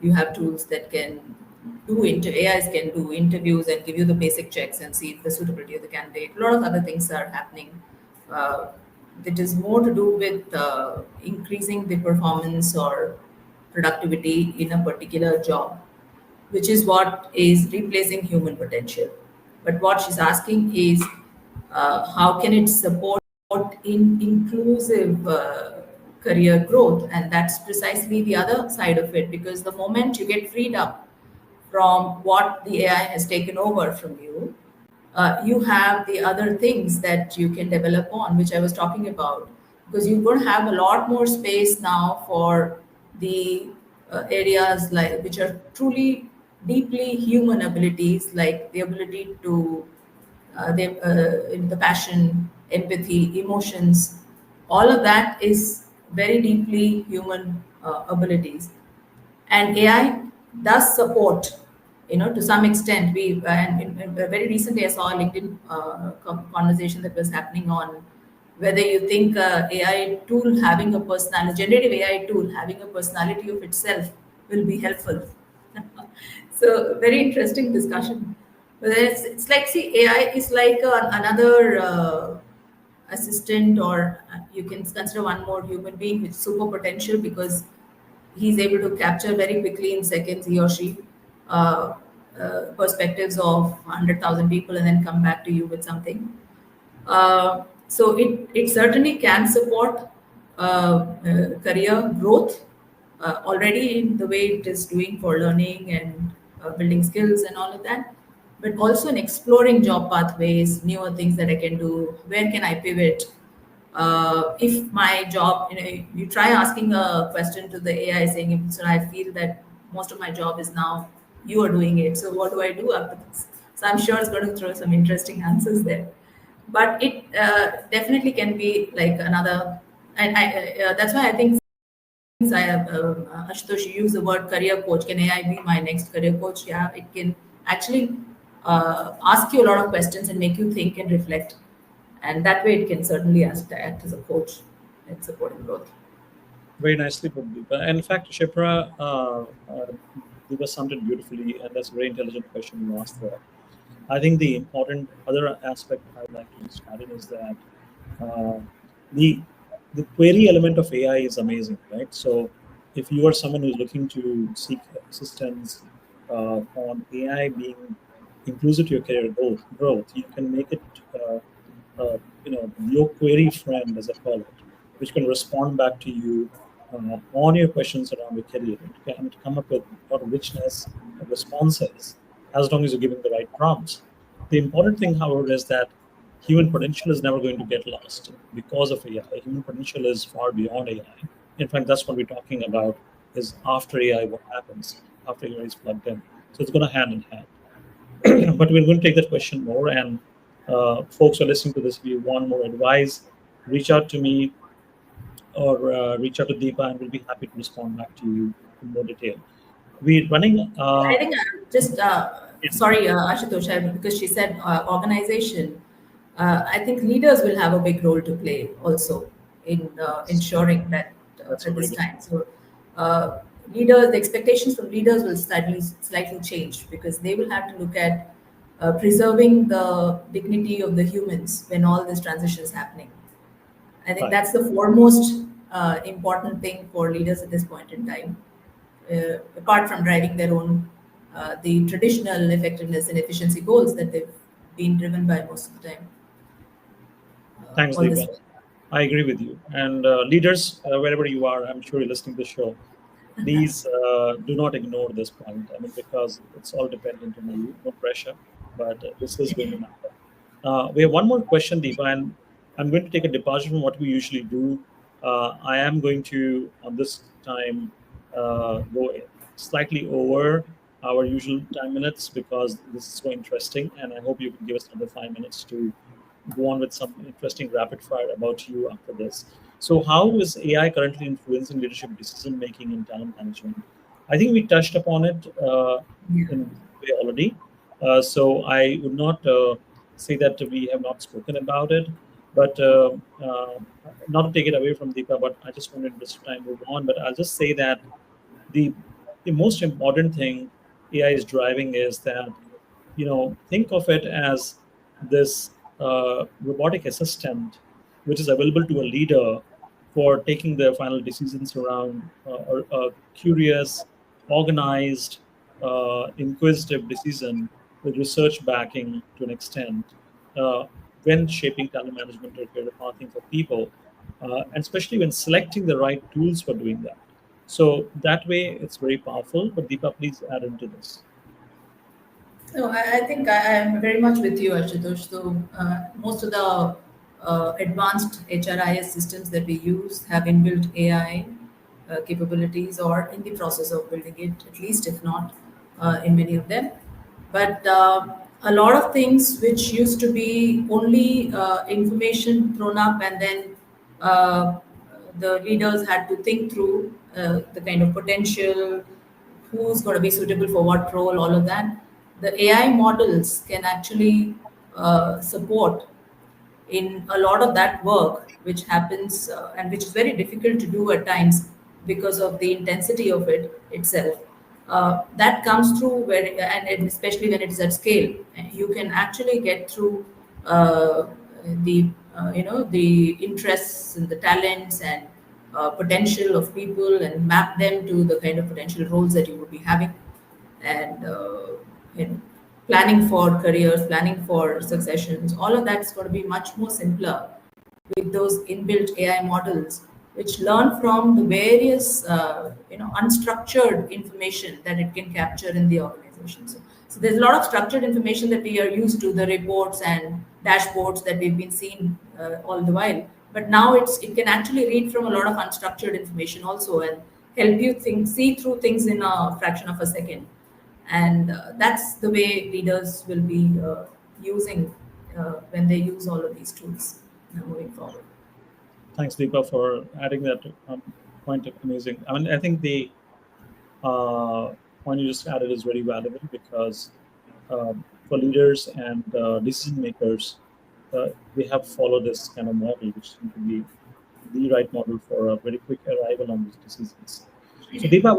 You have tools that can AIs can do interviews and give you the basic checks and see the suitability of the candidate. A lot of other things are happening. Uh, that is more to do with increasing the performance or productivity in a particular job, which is what is replacing human potential. But what she's asking is how can it support in inclusive career growth? And that's precisely the other side of it, because the moment you get freed up from what the AI has taken over from you, you have the other things that you can develop on, which I was talking about, because you're going to have a lot more space now for the areas like which are truly deeply human abilities, like the ability to the passion, empathy, emotions. All of that is very deeply human abilities, and AI does support to some extent, very recently I saw a LinkedIn conversation that was happening on whether you think AI tool having a personality, generative AI tool having a personality of itself will be helpful. So very interesting discussion. But it's like, see, AI is like another assistant, or you can consider one more human being with super potential, because he's able to capture very quickly in seconds, he or she, uh, perspectives of 100,000 people and then come back to you with something. So it certainly can support career growth already in the way it is doing for learning and building skills and all of that, but also in exploring job pathways, newer things that I can do. Where can I pivot? If my job, you try asking a question to the AI saying, so I feel that most of my job is now you are doing it. So what do I do after this? So I'm sure it's going to throw some interesting answers there. But it definitely can be like another, and that's why I think I have, Ashutosh, you use the word career coach. Can AI be my next career coach? Yeah, it can actually ask you a lot of questions and make you think and reflect. And that way, it can certainly act as a coach in supporting growth. Very nicely put, Deepa. And in fact, Shipra, Deepa summed it beautifully, and that's a very intelligent question you asked there. I think the important other aspect I would like to just add in is that uh, the the query element of AI is amazing, right? So if you are someone who's looking to seek assistance on AI being inclusive to your career growth, you can make it, your query friend, as I call it, which can respond back to you on your questions around your career, and to come up with a lot of richness of responses as long as you're giving the right prompts. The important thing, however, is that human potential is never going to get lost because of AI. Human potential is far beyond AI. In fact, that's what we're talking about is after AI, what happens after AI is plugged in. So it's going to hand in hand. But we're going to take that question more. And folks who are listening to this, if you want more advice, reach out to me or reach out to Deepa, and we'll be happy to respond back to you in more detail. We're running. I think just Yeah, sorry, Ashutosh, because she said organization. I think leaders will have a big role to play also in ensuring that that's a at very this good time. point. So, leaders, the expectations from leaders will slightly change, because they will have to look at preserving the dignity of the humans when all this transition is happening. I think Right. that's the foremost important thing for leaders at this point in time, apart from driving their own the traditional effectiveness and efficiency goals that they've been driven by most of the time. Thanks, All this Deepa. way. I agree with you. And leaders, wherever you are, I'm sure you're listening to the show. Please do not ignore this point. I mean, because it's all dependent on you. No pressure, but this is going to matter. We have one more question, Deepa, and I'm going to take a departure from what we usually do. I am going to, on this time, go slightly over our usual 10 minutes because this is so interesting, and I hope you can give us another 5 minutes to go on with some interesting rapid fire about you after this. So, how is AI currently influencing leadership decision making in talent management? I think we touched upon it Yeah. in a way already. So, I would not say that we have not spoken about it, but not to take it away from Deepa, but I just wanted this time move on. But I'll just say that the the most important thing AI is driving is that think of it as this robotic assistant which is available to a leader for taking their final decisions around a curious, organized, inquisitive decision with research backing to an extent uh, when shaping talent management or career pathing for people, and especially when selecting the right tools for doing that. So that way, it's very powerful. But Deepa, please add into this. No, I think I am very much with you, Ashutosh. So, most of the advanced HRIS systems that we use have inbuilt AI capabilities, or in the process of building it, at least if not in many of them. But a lot of things which used to be only information thrown up, and then uh, the leaders had to think through the kind of potential, who's going to be suitable for what role, all of that. the AI models can actually support in a lot of that work, which happens and which is very difficult to do at times because of the intensity of it itself. That comes through where, and especially when it is at scale, you can actually get through uh, the interests and the talents and potential of people and map them to the kind of potential roles that you would be having, and you know, planning for careers, planning for successions, all of that's going to be much more simpler with those inbuilt AI models, which learn from the various unstructured information that it can capture in the organization. So there's a lot of structured information that we are used to, the reports and dashboards that we've been seeing all the while. But now it can actually read from a lot of unstructured information also and help you see through things in a fraction of a second. And that's the way leaders will be using when they use all of these tools moving forward. Thanks, Deepa, for adding that point. Amazing. I mean, I think the point you just added is very valuable because for leaders and decision makers, they have followed this kind of model, which seems to be the right model for a very quick arrival on these decisions. So, Deepa,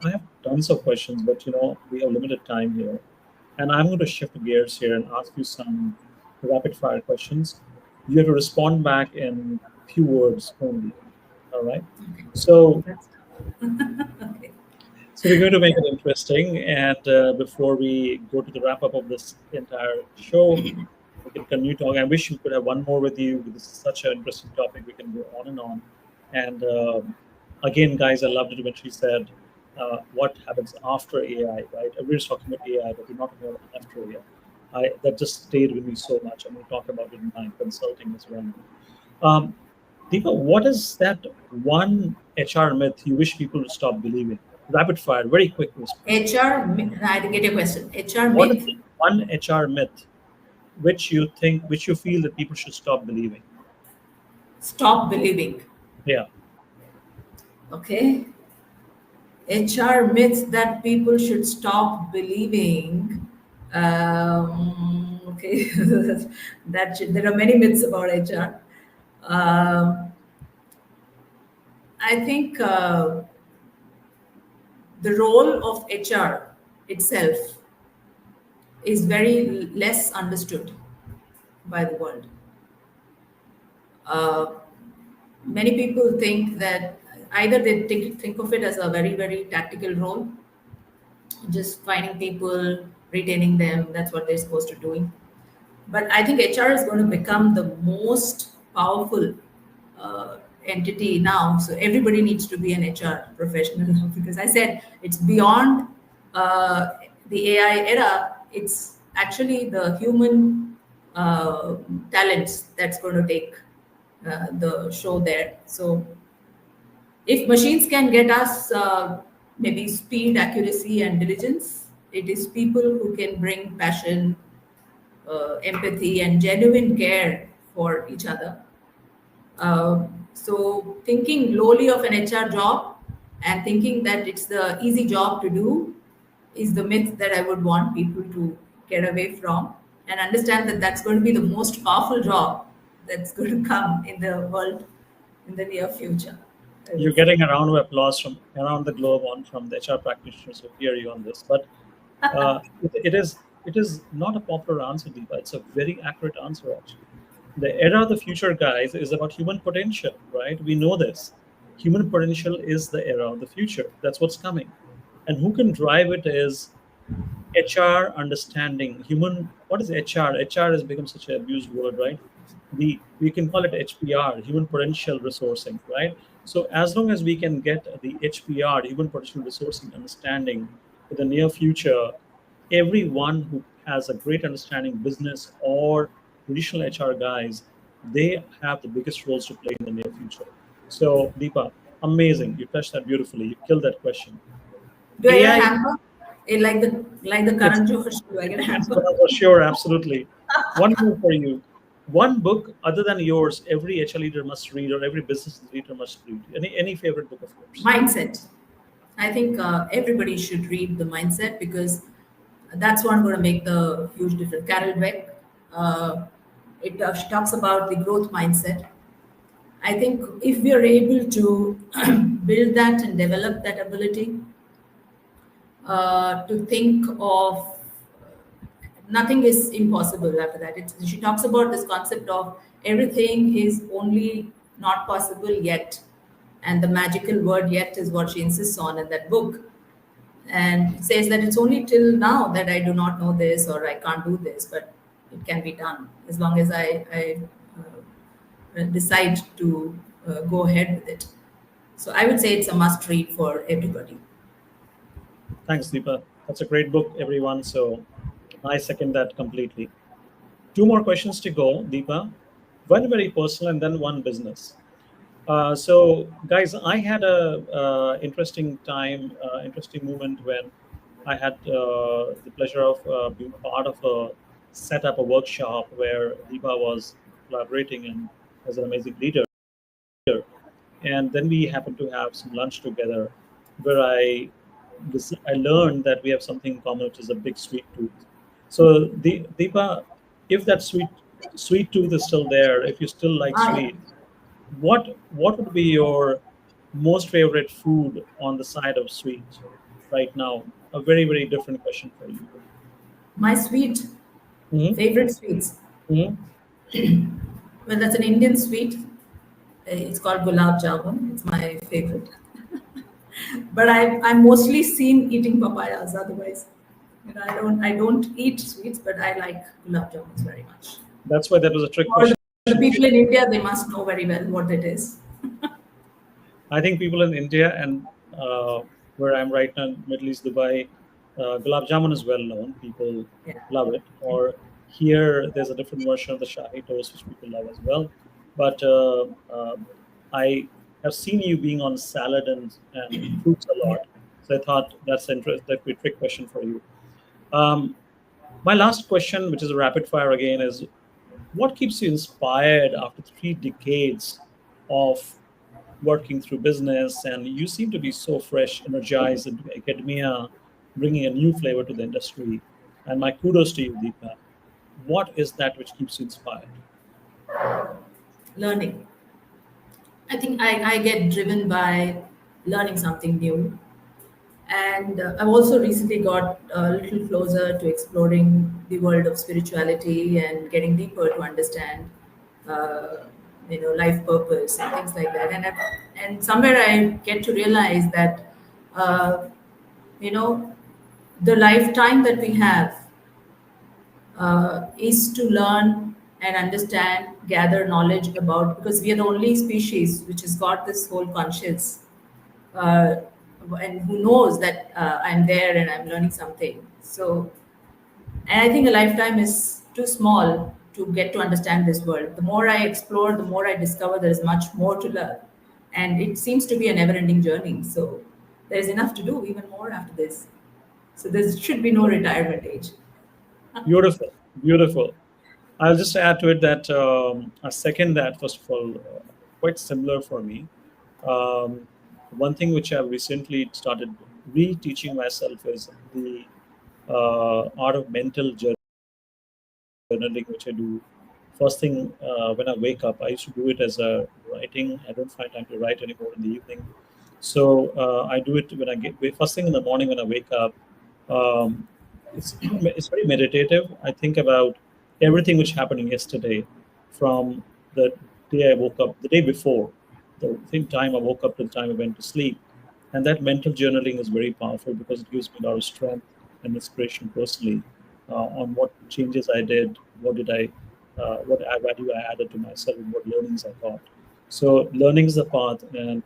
I have tons of questions, but we have limited time here, and I'm going to shift gears here and ask you some rapid fire questions. You have to respond back in few words only. All right. So, That's okay. So we're going to make it interesting. And before we go to the wrap up of this entire show, we can continue talking. I wish we could have one more with you. This is such an interesting topic. We can go on and on. And again, guys, I loved it when she said, "What happens after AI?" Right? Everybody's talking about AI, but we're not talking about after AI. That just stayed with me so much. I'm going to talk about it in my consulting as well. Um, Deepa, what is that one HR myth you wish people would stop believing? Rapid fire, very quick response. I didn't get your question. HR What is myth, the one HR myth which you feel that people should stop believing? stop believing. Yeah, Okay. HR myths that people should stop believing. Okay, there are many myths about HR. Um, I think the role of HR itself is very less understood by the world. Uh, Many people think that either they think of it as a very, very tactical role, just finding people, retaining them, that's what they're supposed to doing. But I think HR is going to become the most powerful entity now. So everybody needs to be an HR professional now because I said it's beyond uh, the AI era. It's actually the human uh, talents that's going to take the show there. So if machines can get us maybe speed, accuracy, and diligence, it is people who can bring passion, empathy, and genuine care for each other. So thinking lowly of an HR job and thinking that it's the easy job to do is the myth that I would want people to get away from and understand that that's going to be the most powerful job that's going to come in the world in the near future, I you're would say. getting a round of applause from around the globe on from the HR practitioners who hear you on this. But it is not a popular answer, Deepa. It's a very accurate answer, actually. The era of the future, guys, is about human potential, right? We know this. Human potential is the era of the future. That's what's coming. And who can drive it is HR understanding. What is HR? HR has become such an abused word, right? We can call it HPR, human potential resourcing, right? So as long as we can get the HPR, human potential resourcing understanding in the near future, everyone who has a great understanding, business or traditional HR guys, they have the biggest roles to play in the near future. So Deepa, amazing. You touched that beautifully. You killed that question. Do I get a AI, hamper? Like the yes, Karan Johar, do I get a yes, hamper? for sure, absolutely. One more for you. One book other than yours, every HR leader must read, or every business leader must read. Any favorite book of yours? Mindset. I think everybody should read the mindset because That's what going to make the huge difference. Carol Dweck, she talks about the growth mindset. I think if we are able to build that and develop that ability to think of nothing is impossible after that. She talks about this concept of everything is only not possible yet. And the magical word yet is what she insists on in that book. And it says that it's only till now that I do not know this or I can't do this, but it can be done as long as I decide to go ahead with it. So I would say it's a must read for everybody. Thanks, Deepa. That's a great book, everyone. So I second that completely. Two more questions to go, Deepa. One very personal and then one business. So, guys, I had a interesting time, interesting moment when I had the pleasure of being part of a set up a workshop where Deepa was collaborating and was an amazing leader. And then we happened to have some lunch together, where I learned that we have something in common, which is a big sweet tooth. So, Deepa, if that sweet tooth is still there, if you still like Ah, yeah. sweet, what would be your most favorite food on the side of sweet right now? A very different question for you. My sweet, Hmm. favorite sweets. Hmm. Well, that's an Indian sweet. It's called gulab jamun. It's my favorite. But I'm mostly seen eating papayas. Otherwise, I don't eat sweets, but I like gulab jamuns very much. That's why that was a trick For question. the people in India, they must know very well what it is. I think people in India and where I'm right now, Middle East, Dubai, gulab jamun is well known. People Yeah. love it. Or here, there's a different version of the shahi toast which people love as well. But I have seen you being on salad and fruits a Yeah. lot. So I thought that could be a trick question for you. Um, my last question, which is a rapid fire again, is what keeps you inspired after 3 decades of working through business? And you seem to be so fresh, energized into academia, bringing a new flavor to the industry. And my kudos to you, Deepa. What is that which keeps you inspired? Learning. I think I get driven by learning something new. And I've also recently got a little closer to exploring the world of spirituality and getting deeper to understand, uh, life purpose and things like that. And somewhere I get to realize that, uh, you know, the lifetime that we have is to learn and understand, gather knowledge about, because we are the only species which has got this whole conscious, uh, and who knows that I'm there and I'm learning something. So, and I think a lifetime is too small to get to understand this world. The more I explore, the more I discover there is much more to learn. And it seems to be a never ending journey. So, there's enough to do, even more after this. So, there should be no retirement age. Beautiful, beautiful. I'll just add to it that I second that, first of all, quite similar for me. Um, one thing which I've recently started reteaching myself is the art of mental journaling, which I do first thing when I wake up. I used to do it as a writing. I don't find time to write anymore in the evening. So I do it when I get first thing in the morning when I wake up. Um, it's very meditative. I think about everything which happened yesterday, from the day I woke up, the day before, the same time I woke up to the time I went to sleep, and that mental journaling is very powerful because it gives me a lot of strength and inspiration personally on what changes I did, what value I added to myself, and what learnings I got. So learning is a path, and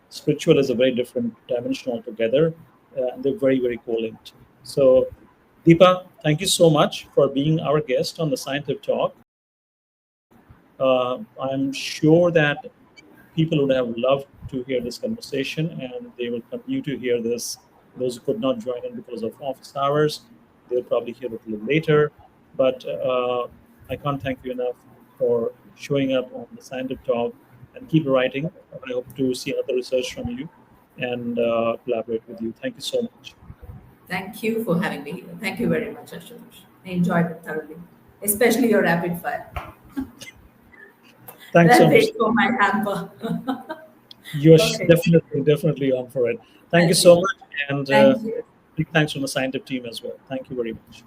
spiritual is a very different dimension altogether, and they're very co-linked. So, Deepa, thank you so much for being our guest on the Seintiv Talk. I'm sure that people would have loved to hear this conversation, and they will continue to hear this. Those who could not join in because of office hours, they'll probably hear it a little later. But I can't thank you enough for showing up on the Scientific Talk, and keep writing. I hope to see other research from you and collaborate with you. Thank you so much. Thank you for having me here. Thank you very much, Ashutosh. I enjoyed it thoroughly, especially your rapid fire. Thanks so That's much. it for my hamper. You're Okay. definitely on for it. Thank you Thank so you. much, and Thank you. big thanks from the Scientific team as well. Thank you very much.